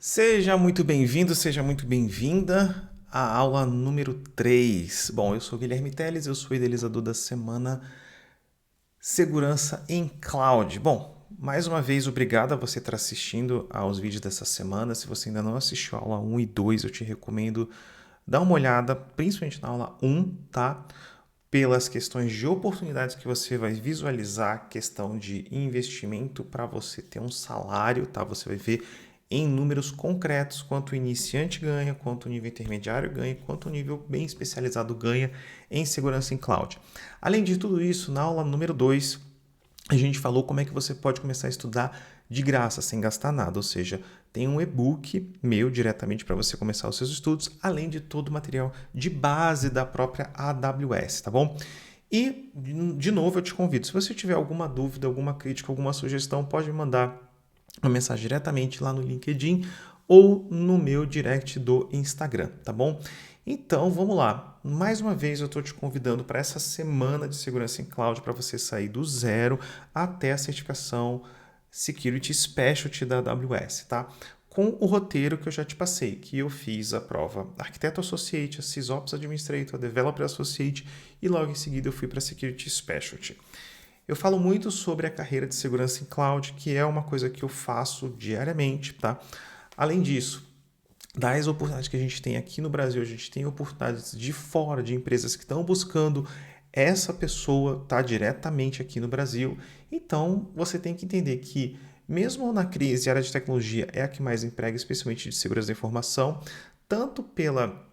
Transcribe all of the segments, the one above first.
Seja muito bem-vindo, seja muito bem-vinda à aula número 3. Bom, eu sou Guilherme Teles, eu sou idealizador da semana Segurança em Cloud. Bom, mais uma vez, obrigado a você estar assistindo aos vídeos dessa semana. Se você ainda não assistiu a aula 1 e 2, eu te recomendo dar uma olhada, principalmente na aula 1, tá? Pelas questões de oportunidades que você vai visualizar, questão de investimento para você ter um salário, tá? Você vai ver em números concretos quanto o iniciante ganha, quanto o nível intermediário ganha, quanto o nível bem especializado ganha em segurança em cloud. Além de tudo isso, na aula número 2, a gente falou como é que você pode começar a estudar de graça, sem gastar nada, ou seja, tem um e-book meu diretamente para você começar os seus estudos, além de todo o material de base da própria AWS, tá bom? E, de novo, eu te convido, se você tiver alguma dúvida, alguma crítica, alguma sugestão, pode me mandar uma mensagem diretamente lá no LinkedIn ou no meu direct do Instagram, tá bom? Então vamos lá. Mais uma vez eu estou te convidando para essa semana de segurança em cloud para você sair do zero até a certificação Security Specialty da AWS, tá? Com o roteiro que eu já te passei, que eu fiz a prova Arquiteto Associate, SysOps Administrator, Developer Associate e logo em seguida eu fui para Security Specialty. Eu falo muito sobre a carreira de segurança em cloud, que é uma coisa que eu faço diariamente, tá? Além disso, das oportunidades que a gente tem aqui no Brasil, a gente tem oportunidades de fora, de empresas que estão buscando essa pessoa tá diretamente aqui no Brasil. Então, você tem que entender que mesmo na crise, a área de tecnologia é a que mais emprega, especialmente de segurança da informação, tanto pela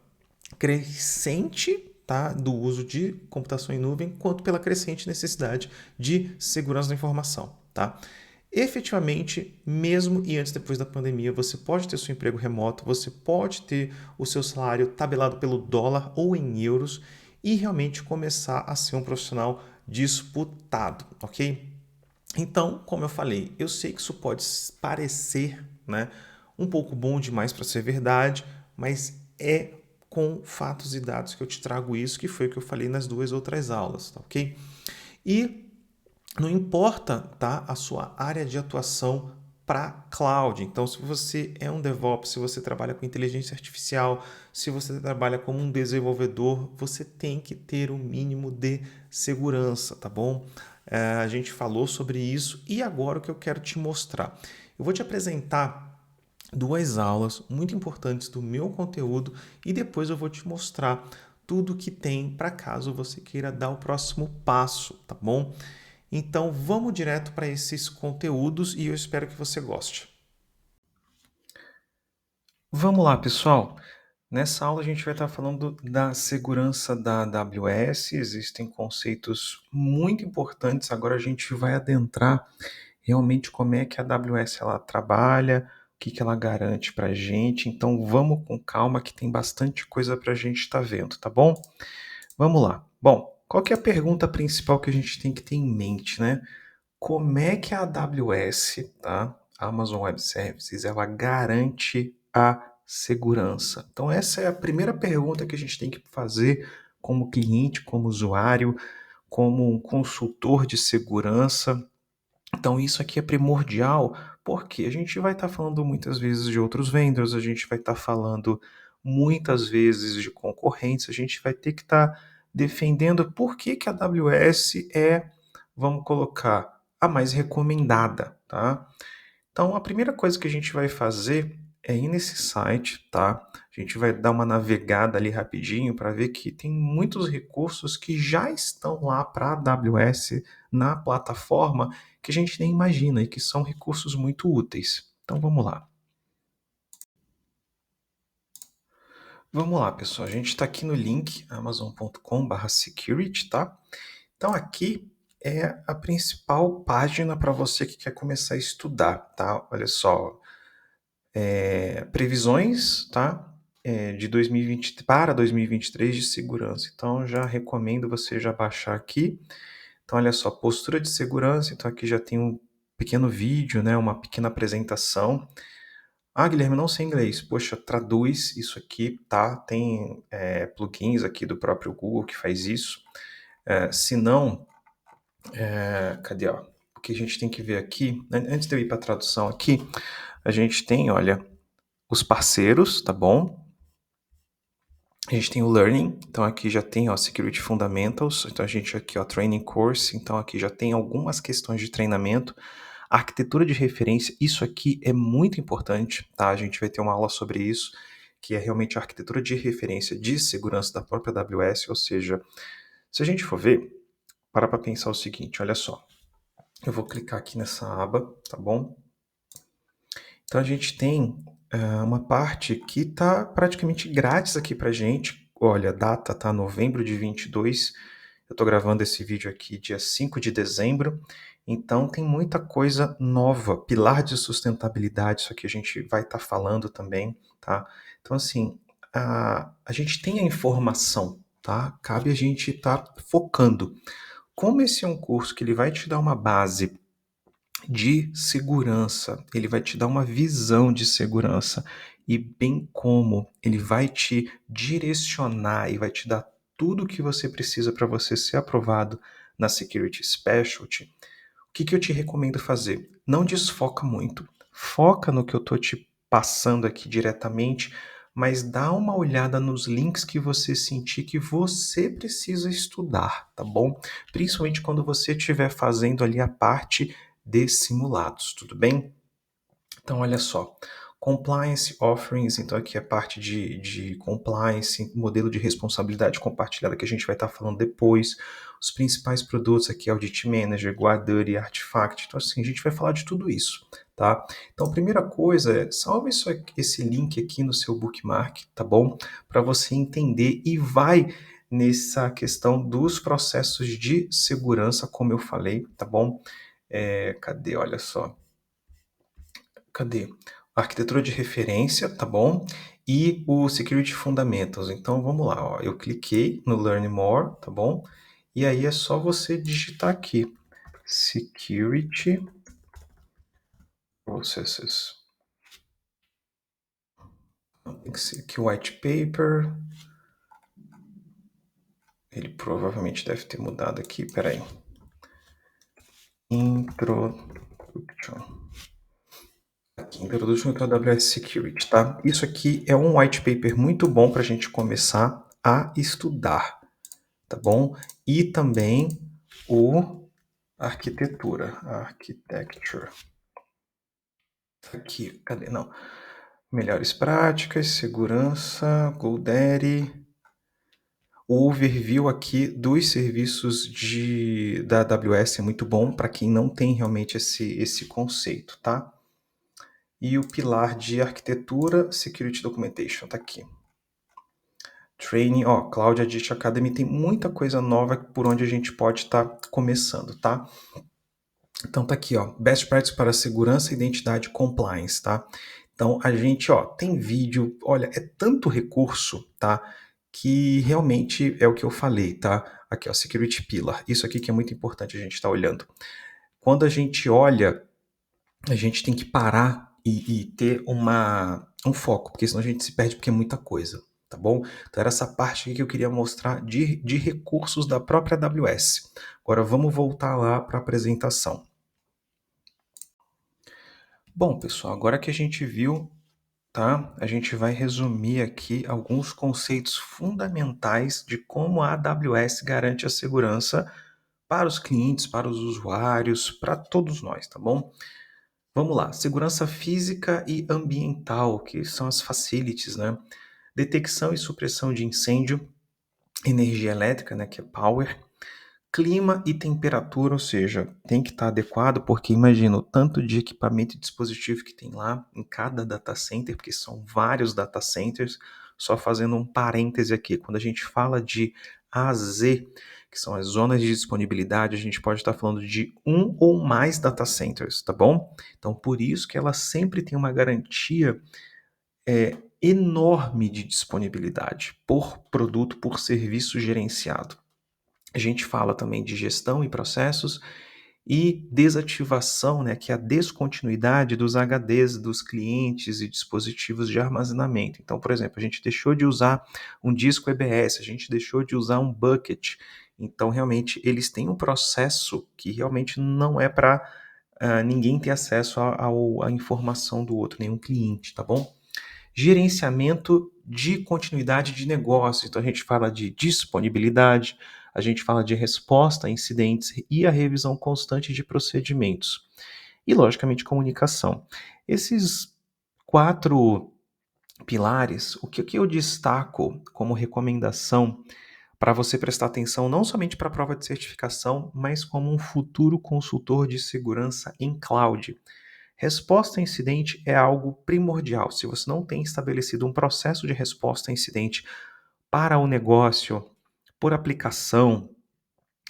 crescente, tá, do uso de computação em nuvem, quanto pela crescente necessidade de segurança da informação. Tá? Efetivamente, mesmo e antes e depois da pandemia, você pode ter seu emprego remoto, você pode ter o seu salário tabelado pelo dólar ou em euros e realmente começar a ser um profissional disputado, ok? Então, como eu falei, eu sei que isso pode parecer, né, um pouco bom demais para ser verdade, mas é com fatos e dados que eu te trago isso, que foi o que eu falei nas duas outras aulas, tá ok? E não importa, tá, a sua área de atuação para cloud. Então, se você é um DevOps, se você trabalha com inteligência artificial, se você trabalha como um desenvolvedor, você tem que ter o mínimo de segurança, tá bom? A gente falou sobre isso e agora o que eu quero te mostrar. Eu vou te apresentar duas aulas muito importantes do meu conteúdo e depois eu vou te mostrar tudo que tem para caso você queira dar o próximo passo, tá bom? Então vamos direto para esses conteúdos e eu espero que você goste. Vamos lá, pessoal. Nessa aula a gente vai estar falando da segurança da AWS. Existem conceitos muito importantes. Agora a gente vai adentrar realmente como é que a AWS ela trabalha, o que ela garante para a gente. Então vamos com calma que tem bastante coisa para a gente estar vendo, tá bom? Vamos lá. Bom, qual que é a pergunta principal que a gente tem que ter em mente, né? Como é que a AWS, tá? A Amazon Web Services, ela garante a segurança? Então essa é a primeira pergunta que a gente tem que fazer como cliente, como usuário, como um consultor de segurança. Então isso aqui é primordial, porque a gente vai estar falando muitas vezes de outros vendors, a gente vai estar falando muitas vezes de concorrentes, a gente vai ter que estar defendendo por que que a AWS é, vamos colocar, a mais recomendada, tá? Então, a primeira coisa que a gente vai fazer é ir nesse site, tá? A gente vai dar uma navegada ali rapidinho para ver que tem muitos recursos que já estão lá para a AWS na plataforma que a gente nem imagina e que são recursos muito úteis. Então, vamos lá. Vamos lá, pessoal. A gente está aqui no link amazon.com/security, tá? Então, aqui é a principal página para você que quer começar a estudar, tá? Olha só, previsões, tá? De 2020 para 2023 de segurança. Então, já recomendo você já baixar aqui. Então, olha só, postura de segurança. Então, aqui já tem um pequeno vídeo, né? Uma pequena apresentação. Ah, Guilherme, eu não sei inglês. Poxa, traduz isso aqui, tá? Tem plugins aqui do próprio Google que faz isso. Se não, cadê, ó? O que a gente tem que ver aqui, antes de eu ir para a tradução aqui, a gente tem, olha, os parceiros, tá bom? A gente tem o Learning, então aqui já tem, ó, Security Fundamentals, então a gente aqui, ó, Training Course, então aqui já tem algumas questões de treinamento. A arquitetura de referência, isso aqui é muito importante, tá? A gente vai ter uma aula sobre isso, que é realmente a arquitetura de referência de segurança da própria AWS, ou seja, se a gente for ver, para pensar o seguinte, olha só. Eu vou clicar aqui nessa aba, tá bom? Então a gente tem uma parte que está praticamente grátis aqui para gente. Olha, a data tá novembro de 22. Eu estou gravando esse vídeo aqui dia 5 de dezembro. Então tem muita coisa nova. Pilar de sustentabilidade, isso aqui a gente vai estar falando também, tá? Então assim, a gente tem a informação, tá? Cabe a gente estar focando. Como esse é um curso que ele vai te dar uma base de segurança, ele vai te dar uma visão de segurança e bem como ele vai te direcionar e vai te dar tudo o que você precisa para você ser aprovado na Security Specialty. O que eu te recomendo fazer? Não desfoca muito. Foca no que eu estou te passando aqui diretamente, mas dá uma olhada nos links que você sentir que você precisa estudar, tá bom? Principalmente quando você estiver fazendo ali a parte de simulados, tudo bem? Então, olha só. Compliance Offerings, então aqui é a parte de compliance, modelo de responsabilidade compartilhada que a gente vai estar falando depois. Os principais produtos aqui, Audit Manager, GuardDuty, Artifact. Então, assim, a gente vai falar de tudo isso, tá? Então, a primeira coisa é, salve esse link aqui no seu bookmark, tá bom? Para você entender e vai nessa questão dos processos de segurança, como eu falei, tá bom? Cadê? Olha só. Cadê? Arquitetura de referência, tá bom? E o Security Fundamentals. Então vamos lá, ó. Eu cliquei no Learn More, tá bom? E aí é só você digitar aqui Security Processes. Tem que ser aqui o White Paper. Ele provavelmente deve ter mudado aqui, peraí. Introduction. Aqui, Introduction to AWS Security, tá? Isso aqui é um white paper muito bom para a gente começar a estudar, tá bom? E também o architecture. Aqui, cadê? Não. Melhores práticas, segurança, GoDaddy. O overview aqui dos serviços da AWS é muito bom para quem não tem realmente esse conceito, tá? E o pilar de arquitetura, Security Documentation, tá aqui. Training, ó, Cloud Edit Academy tem muita coisa nova por onde a gente pode estar começando, tá? Então tá aqui, ó, Best Practices para segurança, identidade e compliance, tá? Então a gente, ó, tem vídeo, olha, é tanto recurso, tá? Que realmente é o que eu falei, tá? Aqui, ó, Security Pillar. Isso aqui que é muito importante a gente estar olhando. Quando a gente olha, a gente tem que parar e ter um foco, porque senão a gente se perde porque é muita coisa, tá bom? Então era essa parte aqui que eu queria mostrar de recursos da própria AWS. Agora vamos voltar lá para a apresentação. Bom, pessoal, agora que a gente viu, tá? A gente vai resumir aqui alguns conceitos fundamentais de como a AWS garante a segurança para os clientes, para os usuários, para todos nós, tá bom? Vamos lá, segurança física e ambiental, que são as facilities, né? Detecção e supressão de incêndio, energia elétrica, né, que é power, clima e temperatura, ou seja, tem que estar adequado, porque imagina o tanto de equipamento e dispositivo que tem lá em cada data center, porque são vários data centers. Só fazendo um parêntese aqui, quando a gente fala de AZ, que são as zonas de disponibilidade, a gente pode estar falando de um ou mais data centers, tá bom? Então, por isso que ela sempre tem uma garantia enorme de disponibilidade por produto, por serviço gerenciado. A gente fala também de gestão e processos e desativação, né, que é a descontinuidade dos HDs dos clientes e dispositivos de armazenamento. Então, por exemplo, a gente deixou de usar um disco EBS, a gente deixou de usar um bucket. Então, realmente, eles têm um processo que realmente não é para ninguém ter acesso à informação do outro, nenhum cliente, tá bom? gerenciamento de continuidade de negócio. Então a gente fala de disponibilidade, a gente fala de resposta a incidentes e a revisão constante de procedimentos. E, logicamente, comunicação. Esses 4 pilares, o que eu destaco como recomendação para você prestar atenção não somente para a prova de certificação, mas como um futuro consultor de segurança em cloud. Resposta a incidente é algo primordial. Se você não tem estabelecido um processo de resposta a incidente para o negócio, por aplicação,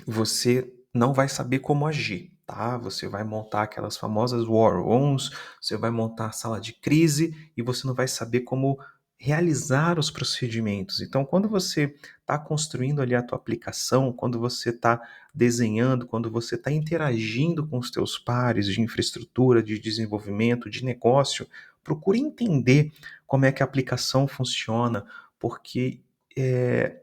você não vai saber como agir, tá? Você vai montar aquelas famosas war rooms, você vai montar a sala de crise e você não vai saber como realizar os procedimentos. Então, quando você está construindo ali a tua aplicação, quando você está desenhando, quando você está interagindo com os teus pares de infraestrutura, de desenvolvimento, de negócio, procure entender como é que a aplicação funciona, porque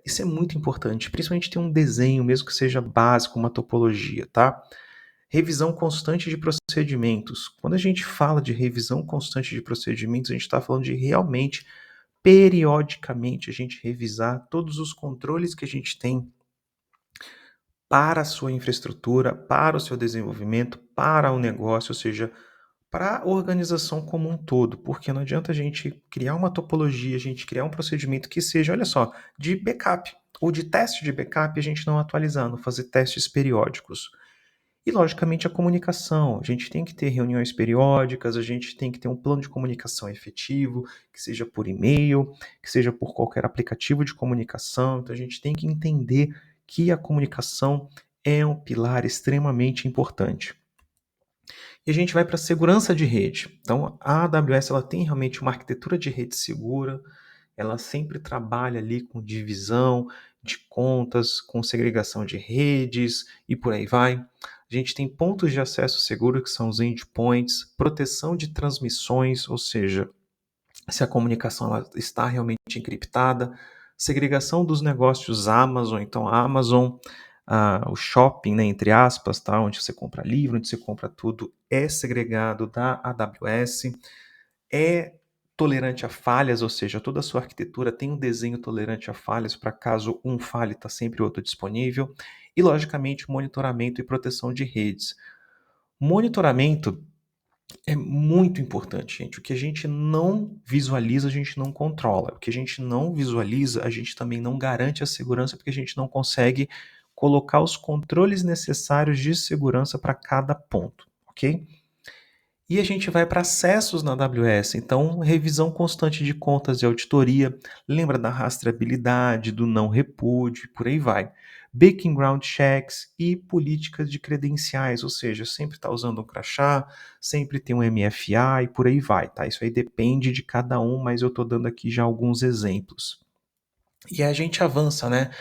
isso é muito importante, principalmente ter um desenho, mesmo que seja básico, uma topologia, tá? Revisão constante de procedimentos. Quando a gente fala de revisão constante de procedimentos, a gente está falando de realmente, periodicamente, a gente revisar todos os controles que a gente tem para a sua infraestrutura, para o seu desenvolvimento, para o negócio, ou seja, para a organização como um todo, porque não adianta a gente criar uma topologia, a gente criar um procedimento que seja, olha só, de backup ou de teste de backup, a gente não atualizando, fazer testes periódicos. E, logicamente, a comunicação. A gente tem que ter reuniões periódicas, a gente tem que ter um plano de comunicação efetivo, que seja por e-mail, que seja por qualquer aplicativo de comunicação. Então, a gente tem que entender que a comunicação é um pilar extremamente importante. E a gente vai para a segurança de rede. Então, a AWS ela tem realmente uma arquitetura de rede segura, ela sempre trabalha ali com divisão de contas, com segregação de redes e por aí vai. A gente tem pontos de acesso seguro, que são os endpoints, proteção de transmissões, ou seja, se a comunicação ela está realmente encriptada, segregação dos negócios Amazon, então a Amazon, o shopping, né, entre aspas, tá, onde você compra livro, onde você compra tudo, é segregado da AWS, é tolerante a falhas, ou seja, toda a sua arquitetura tem um desenho tolerante a falhas para caso um falhe, está sempre outro disponível, e logicamente monitoramento e proteção de redes. Monitoramento é muito importante, gente. O que a gente não visualiza, a gente não controla. O que a gente não visualiza, a gente também não garante a segurança, porque a gente não consegue colocar os controles necessários de segurança para cada ponto, ok? E a gente vai para acessos na AWS, então revisão constante de contas e auditoria, lembra da rastreabilidade, do não repúdio, e por aí vai. Background checks e políticas de credenciais, ou seja, sempre está usando um crachá, sempre tem um MFA e por aí vai, tá? Isso aí depende de cada um, mas eu estou dando aqui já alguns exemplos. E a gente avança, né?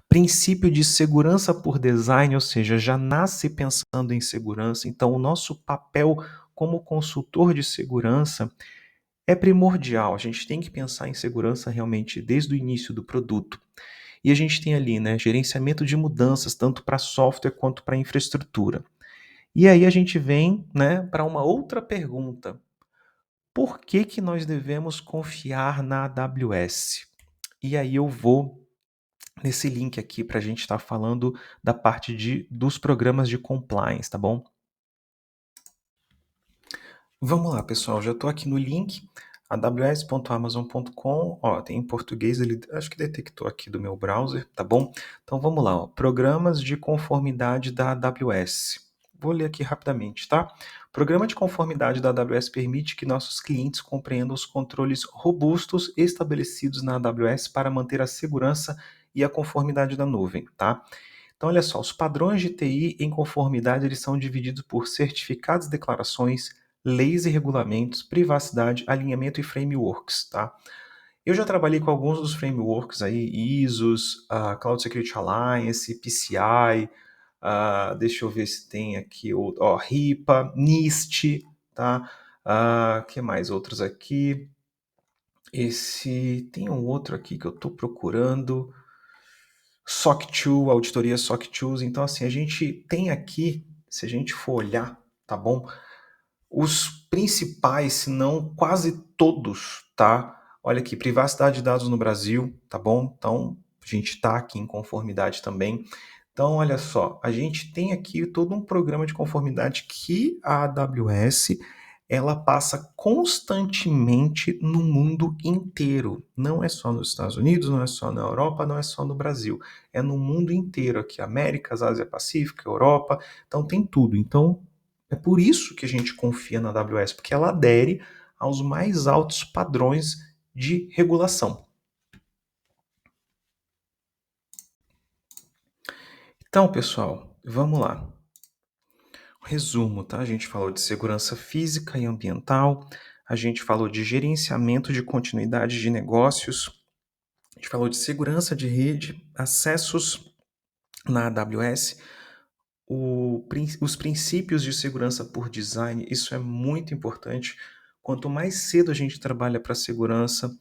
Princípio de segurança por design, ou seja, já nasce pensando em segurança, então o nosso papel como consultor de segurança é primordial. A gente tem que pensar em segurança realmente desde o início do produto. E a gente tem ali, né, gerenciamento de mudanças, tanto para software quanto para infraestrutura. E aí a gente vem, né, para uma outra pergunta. Por que que nós devemos confiar na AWS? E aí eu vou nesse link aqui para a gente estar falando da parte dos programas de compliance, tá bom? Vamos lá, pessoal, já estou aqui no link, aws.amazon.com, ó, tem em português, ele acho que detectou aqui do meu browser, tá bom? Então vamos lá, ó, programas de conformidade da AWS. Vou ler aqui rapidamente, tá? O programa de conformidade da AWS permite que nossos clientes compreendam os controles robustos estabelecidos na AWS para manter a segurança e a conformidade da nuvem, tá? Então, olha só, os padrões de TI em conformidade eles são divididos por certificados e declarações, leis e regulamentos, privacidade, alinhamento e frameworks, tá? Eu já trabalhei com alguns dos frameworks aí, ISOs, Cloud Security Alliance, PCI, deixa eu ver se tem aqui, ó, RIPA, NIST, tá? Que mais? Outros aqui. Tem um outro aqui que eu estou procurando. SOC 2, auditoria SOC 2. Então, assim, a gente tem aqui, se a gente for olhar, tá bom? Os principais, se não quase todos, tá? Olha aqui, privacidade de dados no Brasil, tá bom? Então, a gente está aqui em conformidade também. Então, olha só, a gente tem aqui todo um programa de conformidade que a AWS ela passa constantemente no mundo inteiro. Não é só nos Estados Unidos, não é só na Europa, não é só no Brasil. É no mundo inteiro aqui, Américas, Ásia Pacífica, Europa. Então tem tudo. Então é por isso que a gente confia na AWS, porque ela adere aos mais altos padrões de regulação. Então, pessoal, vamos lá. Resumo, tá? A gente falou de segurança física e ambiental, a gente falou de gerenciamento de continuidade de negócios, a gente falou de segurança de rede, acessos na AWS, os princípios de segurança por design, isso é muito importante. Quanto mais cedo a gente trabalha para segurança,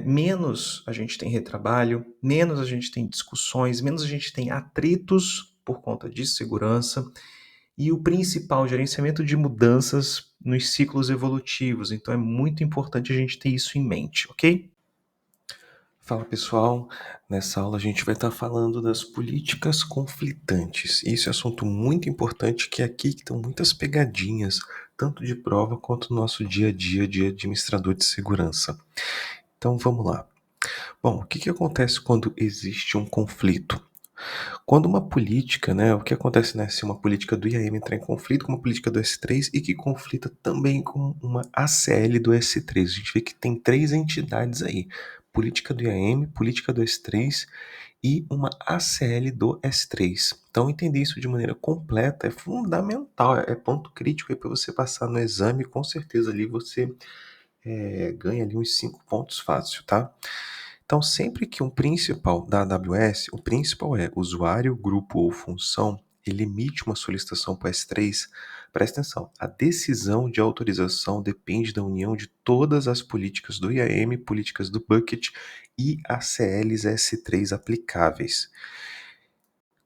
menos a gente tem retrabalho, menos a gente tem discussões, menos a gente tem atritos por conta de segurança. E o principal, gerenciamento de mudanças nos ciclos evolutivos. Então é muito importante a gente ter isso em mente, ok? Fala pessoal, nessa aula a gente vai estar falando das políticas conflitantes. Esse é um assunto muito importante que é aqui que estão muitas pegadinhas, tanto de prova quanto no nosso dia a dia de administrador de segurança. Então vamos lá. Bom, o que acontece quando existe um conflito? Quando uma política, né, o que acontece, né, se uma política do IAM entrar em conflito com uma política do S3 e que conflita também com uma ACL do S3. A gente vê que tem três entidades aí: política do IAM, política do S3 e uma ACL do S3. Então, entender isso de maneira completa é fundamental, é ponto crítico aí para você passar no exame. Com certeza ali você ganha ali uns 5 pontos fácil, tá? Então, sempre que um principal da AWS, o principal é usuário, grupo ou função, ele emite uma solicitação para o S3, presta atenção, a decisão de autorização depende da união de todas as políticas do IAM, políticas do Bucket e ACLs S3 aplicáveis.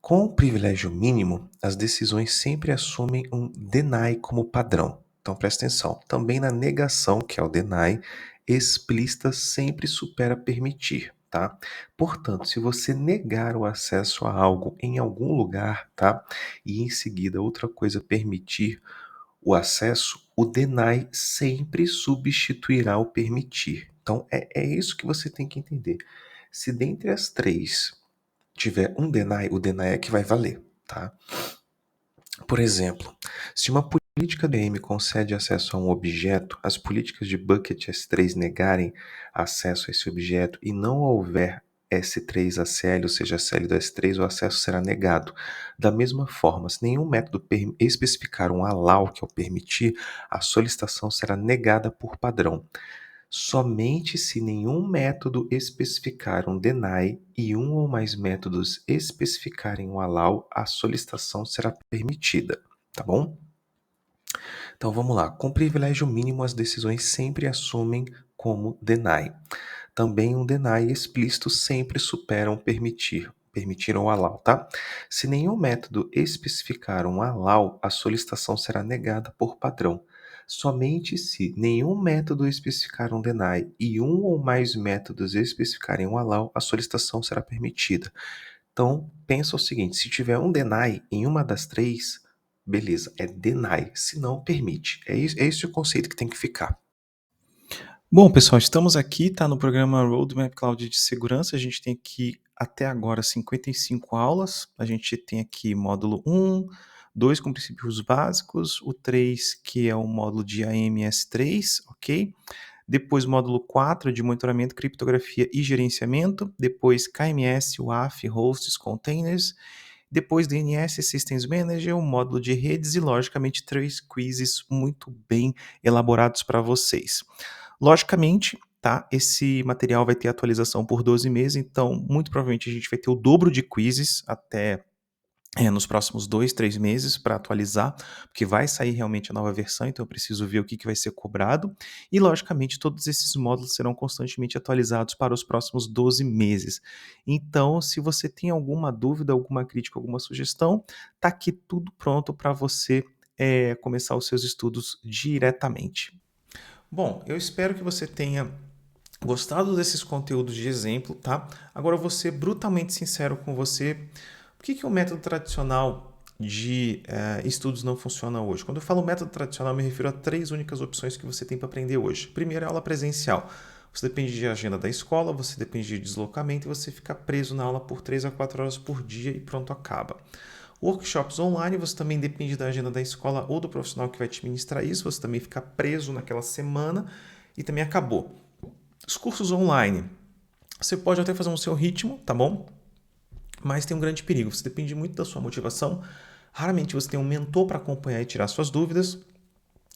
Com o privilégio mínimo, as decisões sempre assumem um deny como padrão. Então presta atenção, também na negação, que é o deny, explícita sempre supera permitir, tá? Portanto, se você negar o acesso a algo em algum lugar, tá? E em seguida outra coisa permitir o acesso, o deny sempre substituirá o permitir. Então é isso que você tem que entender. Se dentre as três tiver um deny, o deny é que vai valer, tá? Por exemplo, se uma política DM concede acesso a um objeto, as políticas de Bucket S3 negarem acesso a esse objeto e não houver S3 ACL, ou seja, ACL do S3, o acesso será negado. Da mesma forma, se nenhum método especificar um allow, que é o permitir, a solicitação será negada por padrão. Somente se nenhum método especificar um deny e um ou mais métodos especificarem um allow, a solicitação será permitida, tá bom? Então vamos lá. Com privilégio mínimo, as decisões sempre assumem como deny. Também um deny explícito sempre supera um permitir. Permitir ou allow, tá? Se nenhum método especificar um allow, a solicitação será negada por padrão. Somente se nenhum método especificar um deny e um ou mais métodos especificarem um allow, a solicitação será permitida. Então, pensa o seguinte: se tiver um deny em uma das três, beleza, é deny. Se não, permite. É esse o conceito que tem que ficar. Bom, pessoal, estamos aqui, tá, no programa Roadmap Cloud de Segurança. A gente tem aqui até agora 55 aulas. A gente tem aqui módulo 1, 2 com princípios básicos, o 3 que é o módulo de AMS3, ok? Depois módulo 4 de monitoramento, criptografia e gerenciamento. Depois KMS, WAF, hosts, containers. Depois DNS Systems Manager, um módulo de redes e, logicamente, 3 quizzes muito bem elaborados para vocês. Logicamente, tá? Esse material vai ter atualização por 12 meses, então muito provavelmente a gente vai ter o dobro de quizzes até nos próximos 2, 3 meses para atualizar, porque vai sair realmente a nova versão, então eu preciso ver o que vai ser cobrado. E, logicamente, todos esses módulos serão constantemente atualizados para os próximos 12 meses. Então, se você tem alguma dúvida, alguma crítica, alguma sugestão, tá aqui tudo pronto para você começar os seus estudos diretamente. Bom, eu espero que você tenha gostado desses conteúdos de exemplo, tá? Agora eu vou ser brutalmente sincero com você. Por que o método tradicional de estudos não funciona hoje? Quando eu falo método tradicional, eu me refiro a 3 únicas opções que você tem para aprender hoje. Primeiro é a aula presencial. Você depende de agenda da escola, você depende de deslocamento e você fica preso na aula por 3 a 4 horas por dia e pronto, acaba. Workshops online, você também depende da agenda da escola ou do profissional que vai te ministrar isso, você também fica preso naquela semana e também acabou. Os cursos online, você pode até fazer no seu ritmo, tá bom? Mas tem um grande perigo, você depende muito da sua motivação. Raramente você tem um mentor para acompanhar e tirar suas dúvidas,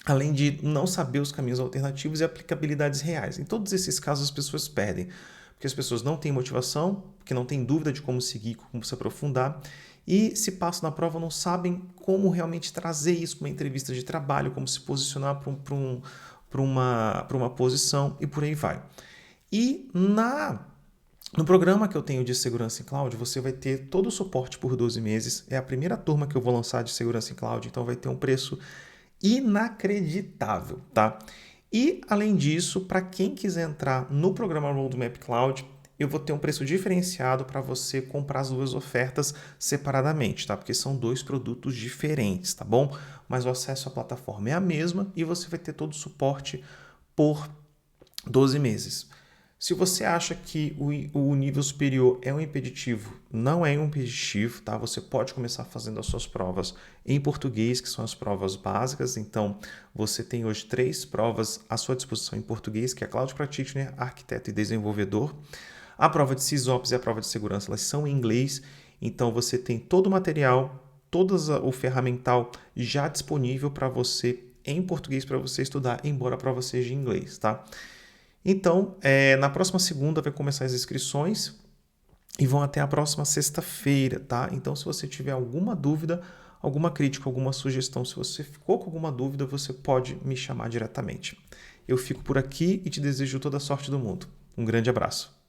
além de não saber os caminhos alternativos e aplicabilidades reais. Em todos esses casos, as pessoas perdem, porque as pessoas não têm motivação, porque não têm dúvida de como seguir, como se aprofundar, e se passam na prova não sabem como realmente trazer isso para uma entrevista de trabalho, como se posicionar para uma posição e por aí vai. E no programa que eu tenho de Segurança em Cloud, você vai ter todo o suporte por 12 meses. É a primeira turma que eu vou lançar de Segurança em Cloud, então vai ter um preço inacreditável, tá? E, além disso, para quem quiser entrar no programa Roadmap Cloud, eu vou ter um preço diferenciado para você comprar as 2 ofertas separadamente, tá? Porque são 2 produtos diferentes, tá bom? Mas o acesso à plataforma é a mesma e você vai ter todo o suporte por 12 meses. Se você acha que o nível superior é um impeditivo, não é um impeditivo, tá? Você pode começar fazendo as suas provas em português, que são as provas básicas. Então, você tem hoje 3 provas à sua disposição em português, que é Cloud Practitioner, Arquiteto e Desenvolvedor. A prova de SysOps e a prova de segurança, elas são em inglês. Então, você tem todo o material, todo o ferramental já disponível para você em português para você estudar, embora a prova seja em inglês, tá? Então, na próxima segunda vai começar as inscrições e vão até a próxima sexta-feira, tá? Então, se você tiver alguma dúvida, alguma crítica, alguma sugestão, se você ficou com alguma dúvida, você pode me chamar diretamente. Eu fico por aqui e te desejo toda a sorte do mundo. Um grande abraço.